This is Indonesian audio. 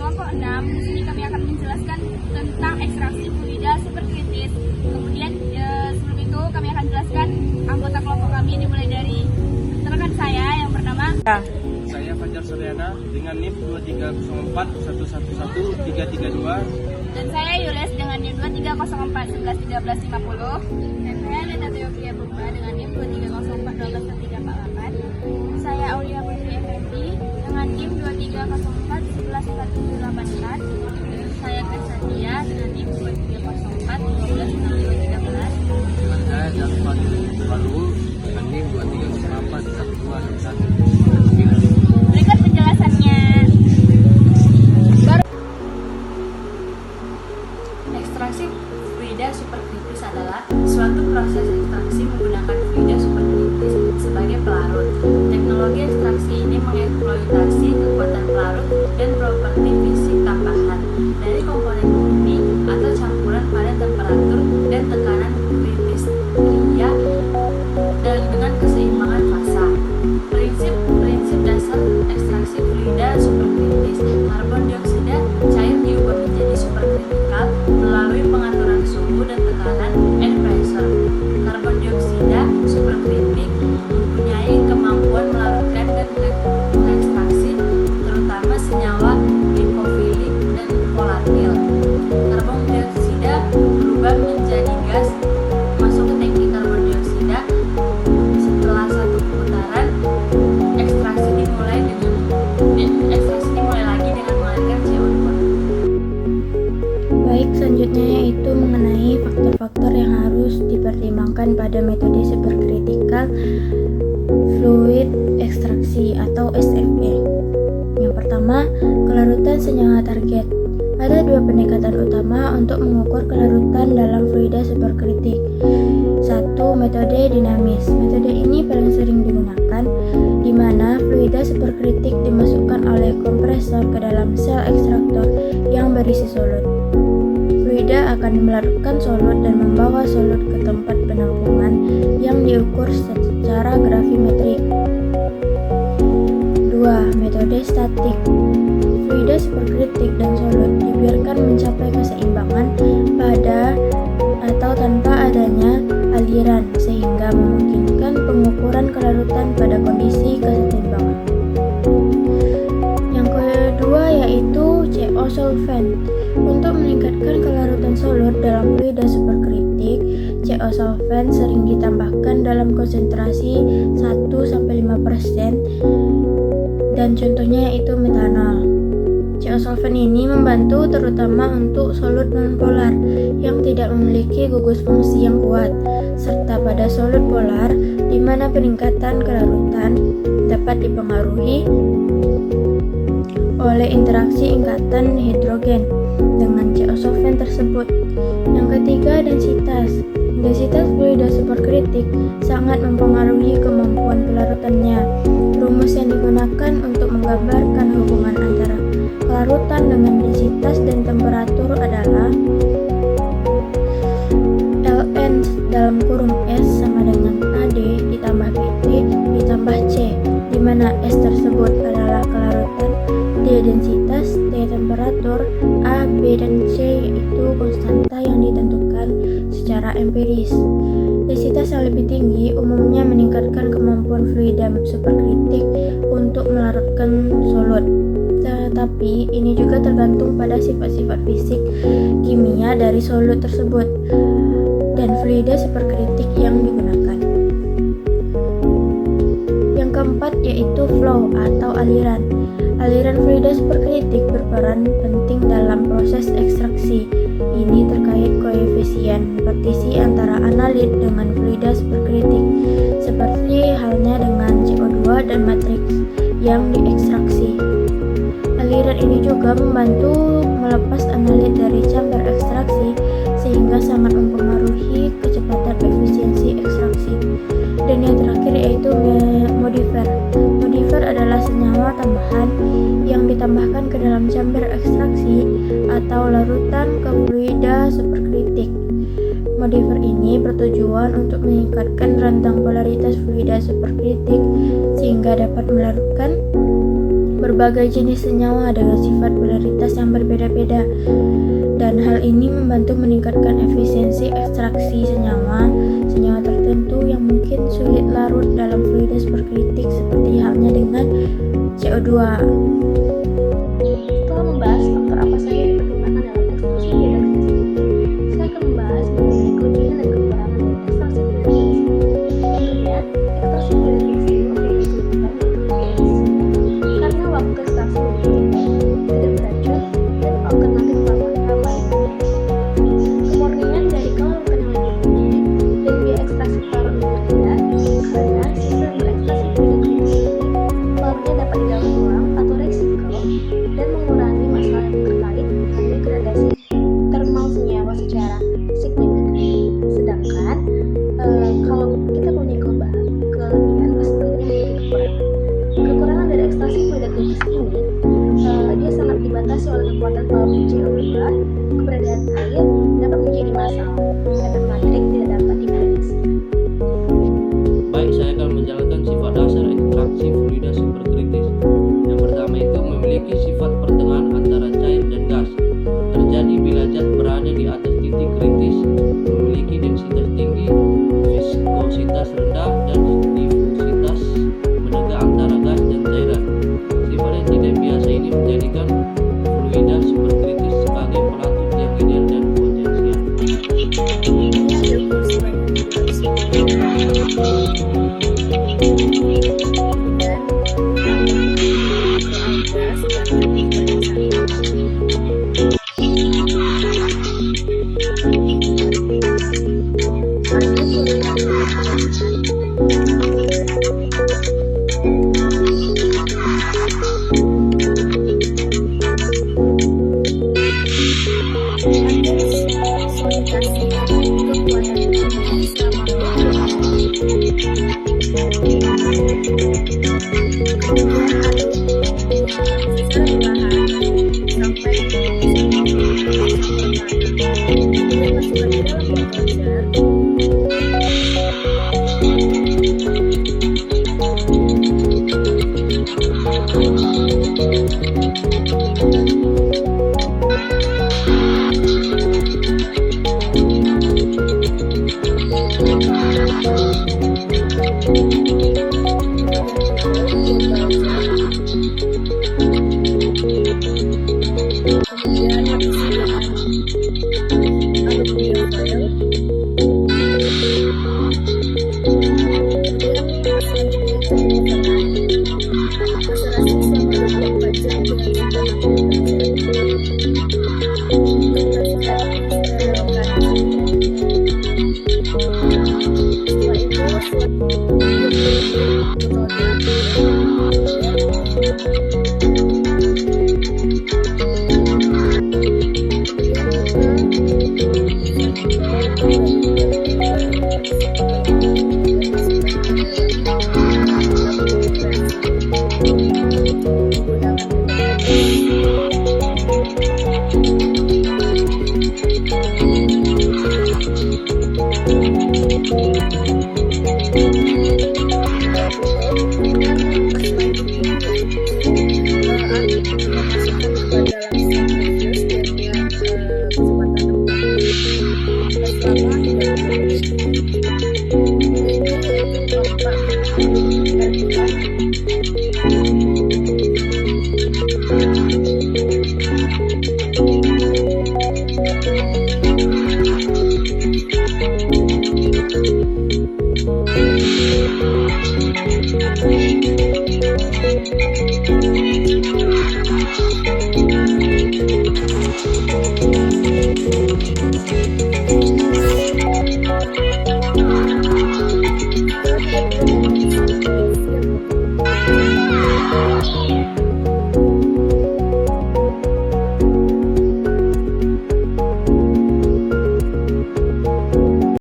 kelompok 6. Di sini kami akan menjelaskan tentang ekstraksi fluida superkritis. Kemudian sebelum itu kami akan jelaskan anggota kelompok kami, dimulai dari rekan saya yang bernama Saya Fajar Suryana dengan NIM 23041111332. dan saya Yules dengan NIM 2304111350. Dan saya Neta Teokia Purba dengan NIM 2304121348. Saya Aulia Putri Effendi dengan NIM 2304114784. Saya Kesadia dengan NIM 2304126213. Saya Jafar Baru dengan NIM 23041261. Berikut penjelasannya. Ekstraksi fluida superkritis adalah suatu proses ekstraksi menggunakan fluida superkritis sebagai pelarut. Teknologi ekstraksi ini mengeksploitasi kekuatan pelarut dan properti fisik tambahan dari komponen murni atau campuran pada temperatur dan tekanan kriteria dan dengan keseimbangan fasa. Prinsip dasar ekstraksi fluida superkritis: karbon dioksida cair diubah menjadi superkritikal melalui pengaturan suhu dan tekanan and pressure. Karbon dioksida superkritik mempunyai kemampuan melarutkan dan mengekstraksi terutama senyawa lipofilik dan volatil. Karbon dioksida berubah menjadi gas masuk ke tangki karbon dioksida. Setelah satu putaran, ekstraksi dimulai lagi dengan mengalirkan CO2. Baik, selanjutnya yaitu mengenai faktor-faktor yang harus dipertimbangkan pada metode supercritical fluid ekstraksi atau SFE. Yang pertama, kelarutan senyawa target. Ada dua pendekatan utama untuk mengukur kelarutan dalam fluida superkritik. Satu, metode dinamis. Metode ini paling sering digunakan, di mana fluida superkritik dimasukkan oleh kompresor ke dalam sel ekstraktor yang berisi solut. Fluida akan melarutkan solut dan membawa solut ke tempat penampungan yang diukur secara gravimetrik. 2. Metode statik. Fluida superkritik dan solut dibiarkan mencapai keseimbangan pada atau tanpa adanya aliran, sehingga memungkinkan pengukuran kelarutan pada kondisi keseimbangan. Yang kedua yaitu CO solvent. Untuk meningkatkan kelarutan solut dalam fluida superkritik, CO solvent sering ditambahkan dalam konsentrasi 1-5%, dan contohnya yaitu metanol. CO solvent ini membantu terutama untuk solut nonpolar yang tidak memiliki gugus fungsi yang kuat, serta pada solut polar di mana peningkatan kelarutan dapat dipengaruhi oleh interaksi ikatan hidrogen dengan CO solvent tersebut. Yang ketiga, densitas. Densitas fluida superkritik sangat mempengaruhi kemampuan pelarutannya. Rumus yang digunakan untuk menggambarkan hubungan antara kelarutan dengan densitas dan temperatur adalah Ln dalam kurung S sama dengan AD ditambah PT ditambah C, di mana S tersebut adalah kelarutan, D densitas, T temperatur, A, B, dan C yaitu konstanta yang ditentukan secara empiris. Densitas yang lebih tinggi umumnya meningkatkan kemampuan fluida superkritik untuk melarutkan solut. Tetapi ini juga tergantung pada sifat-sifat fisik kimia dari solut tersebut dan fluida superkritik yang digunakan. Yang keempat yaitu flow atau aliran. Aliran fluida superkritik berperan penting dalam proses ekstraksi. Ini terkait koefisien partisi antara analit dengan fluida superkritik, seperti halnya dengan CO2 dan matriks yang diekstraksi. Aliran ini juga membantu melepas analit dari chamber ekstraksi, sehingga sangat mempengaruhi kecepatan efisiensi ekstraksi. Dan yang terakhir yaitu modifier. Modifier adalah senyawa tambahan yang ditambahkan ke dalam chamber ekstraksi atau larutan ke fluida superkritik. Modifier ini bertujuan untuk meningkatkan rentang polaritas fluida superkritik sehingga dapat melarutkan berbagai jenis senyawa dengan sifat polaritas yang berbeda-beda, dan hal ini membantu meningkatkan efisiensi ekstraksi senyawa tertentu yang mungkin sulit larut dalam fluida superkritik seperti halnya dengan CO2. Setelah membahas faktor apa saja yang dipertimbangkan dalam ekstraksi fluida kritis, saya akan membahas mengenai kelebihan dan kekurangan dari ekstraksi fluida kritis. Tentunya, ekstraksi fluida kritis itu memiliki kelebihan karena waktu ekstraksi lebih pendek, tidak beracun, dan alternatif ramah lingkungan. Kemurnian dari kalorifer yang lebih tinggi dan biaya ekstraksi pelarut lebih rendah karena sistem berekstraksi fluida kritis ini pelarutnya dapat didaur ulang atau recycle dan mengurangi masalah yang terkait dengan degradasi termal senyawa secara signifikan. Sedangkan kalau kita punya kelebihan pasti tentunya memiliki kekurangan. Kekurangan dari ekstraksi fluida kritis ini dia sangat dibatasi oleh kekuatan pelarut CO2, keberadaan air dapat menjadi masalah, efek magnetik tidak dapat diprediksi. Baik, saya akan menjelaskan sifat dasar ekstraksi fluida superkritis. Yang pertama itu memiliki sifat pertengahan antara cair dan gas. Terjadi bila zat berada di atas titik kritis, memiliki densitas tinggi, viskositas rendah, dan difusitas menegak antara gas dan cairan. Sifat yang tidak biasa ini menjadikan fluida superkritis sebagai pelatut yang ideal dan potensial.